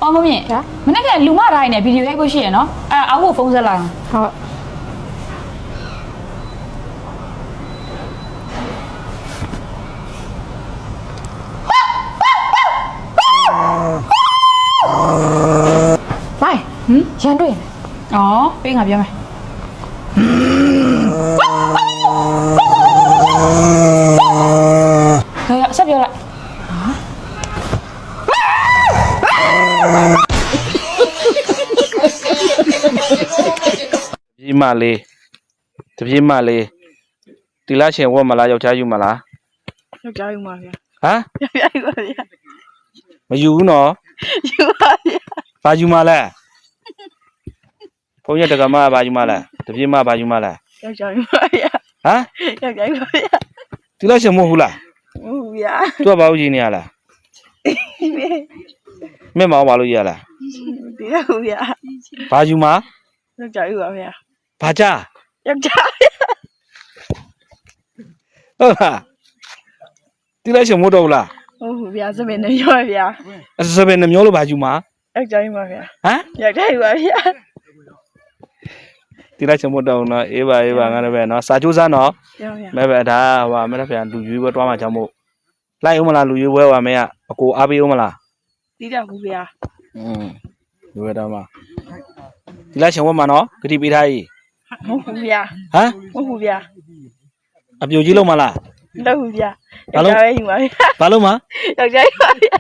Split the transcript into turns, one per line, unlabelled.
အော်မမြင့်မနေ့ကလူမတိုင်းနဲ့ဗီဒီယိုရိုက်ဖို့ရှိရနော်အောက်ကိုဖုန်းဆက်လာဟုတ်မိုင်းရန်တွေ့အော်ပေးငါပြောမယ်ဆက်ပြောလိုက်
တပြေးမလေးတီလာရှင်ဝတ်မလားယောက်ျားယူမလား
ယောက်ျားယူပါဗျာ
ဟမ်
ယောက်ျားယူပါဗျာ
မယူဘူးနော်
ယူပါဗျာ
ဘာယူမလဲဘုန်းကြီးတက္ကမဘာယူမလဲတပြေးမဘာယူမလဲ
ယောက်ျားယူပါဗျာ
ဟမ်
ယောက်ျားယူပါဗျာ
တီလာရှင်မဟုတ်ဘူးလား
ဟုတ်ဗျာ
သူကဘာလို့ယူနေရလားမင်းမောင်ဘာလို့ယူရလား
ဒီတော့ဗျာ
ဘာယူမ
ယောက်ျားယူပါဗျာ
ဘာကြ
ယောက်ျား
ဟုတ်လားတီလာရှင်မဟုတ်တော့လား
ဟုတ်ဗျာစပင်းနေရောဗျာ
စပယ်နှမျိုးလို့ဘာယူမ
ယောက်ျားယူပါဗျာ
ဟမ်
ယောက်ျားယူပါဗျာ
တီလာရှင်မဟုတ်တော့နော်အေးပါငါလည်းပဲနော်စာကြိုးစားနော်မဲပဲဒါဟိုမနေ့ပြန်လူရွေးပွဲတွားမှကြောင်းမို့လိုက်ဦးမလားလူရွေးပွဲပါမင်းကအကိုအားပေးဦးမလား
တီးတော့ဘူးဗျာ
လူရတော့မှတီလာရှင်ဝတ်မှာနော်ဂတိပေးထားကြီး
ဟုတ်ဘူးဗျာ
ဟမ်
ဟုတ်ဘူးဗျာ
အပြိုကြီးလုံးမလား
လုပ်ဘူးဗျာယောက်ျားယူပါဗျာ
ဘာလို့မ
ယောက်ျားယူပါဗျာ